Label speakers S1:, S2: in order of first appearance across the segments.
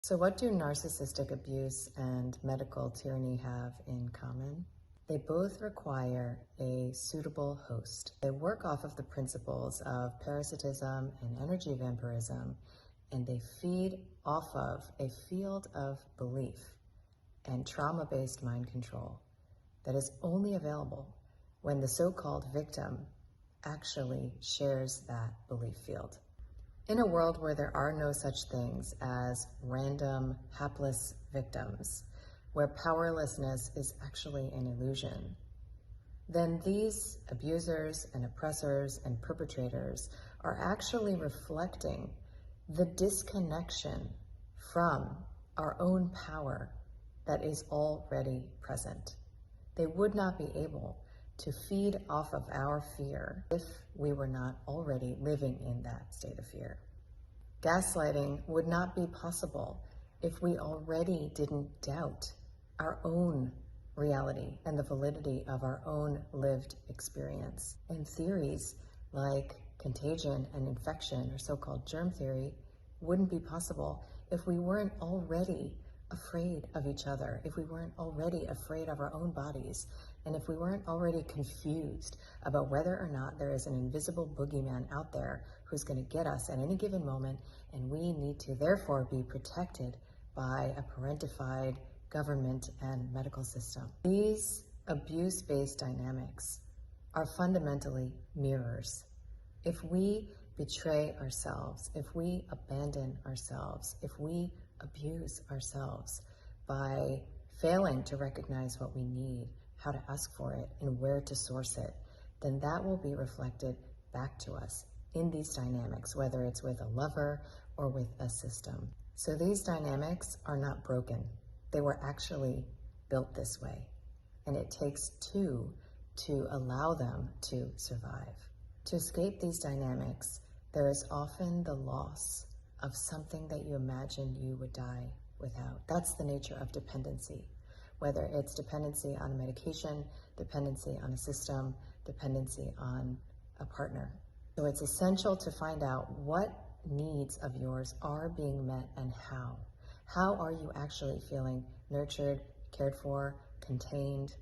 S1: So what do narcissistic abuse and medical tyranny have in common? They both require a suitable host. They work off of the principles of parasitism and energy vampirism, and they feed off of a field of belief and trauma-based mind control that is only available when the so-called victim actually shares that belief field. In a world where there are no such things as random, hapless victims, where powerlessness is actually an illusion, then these abusers and oppressors and perpetrators are actually reflecting the disconnection from our own power that is already present. They would not be able to feed off of our fear if we were not already living in that state of fear. Gaslighting would not be possible if we already didn't doubt our own reality and the validity of our own lived experience. And theories like contagion and infection, or so-called germ theory, wouldn't be possible if we weren't already afraid of each other, if we weren't already afraid of our own bodies, and if we weren't already confused about whether or not there is an invisible boogeyman out there who's going to get us at any given moment, and we need to therefore be protected by a parentified government and medical system. These abuse-based dynamics are fundamentally mirrors. If we betray ourselves, if we abandon ourselves, if we abuse ourselves by failing to recognize what we need, how to ask for it, and where to source it, then that will be reflected back to us in these dynamics, whether it's with a lover or with a system. So these dynamics are not broken. They were actually built this way, and it takes two to allow them to survive. To escape these dynamics, there is often the loss of something that you imagined you would die without. That's the nature of dependency, whether it's dependency on a medication, dependency on a system, dependency on a partner. So it's essential to find out what needs of yours are being met and how. How are you actually feeling nurtured, cared for, contained,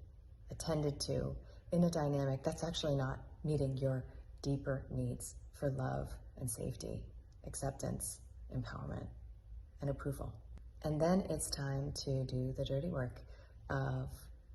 S1: attended to in a dynamic that's actually not meeting your deeper needs for love and safety, acceptance, empowerment, and approval. And then it's time to do the dirty work of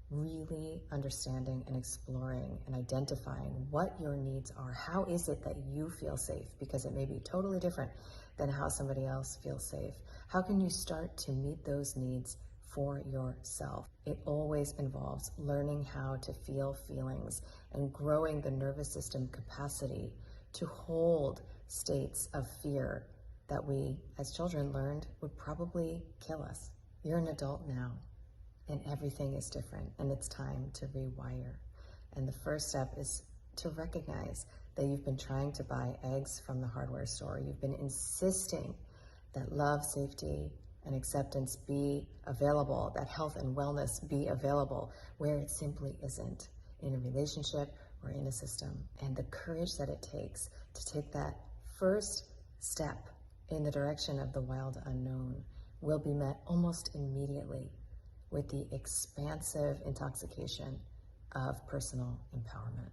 S1: really understanding and exploring and identifying what your needs are. How is it that you feel safe? Because it may be totally different than how somebody else feels safe. How can you start to meet those needs for yourself? It always involves learning how to feel feelings and growing the nervous system capacity to hold states of fear that we, as children, learned would probably kill us. You're an adult now, and everything is different, and it's time to rewire. And the first step is to recognize that you've been trying to buy eggs from the hardware store. You've been insisting that love, safety, and acceptance be available, that health and wellness be available, where it simply isn't in a relationship or in a system. And the courage that it takes to take that first step in the direction of the wild unknown will be met almost immediately with the expansive intoxication of personal empowerment.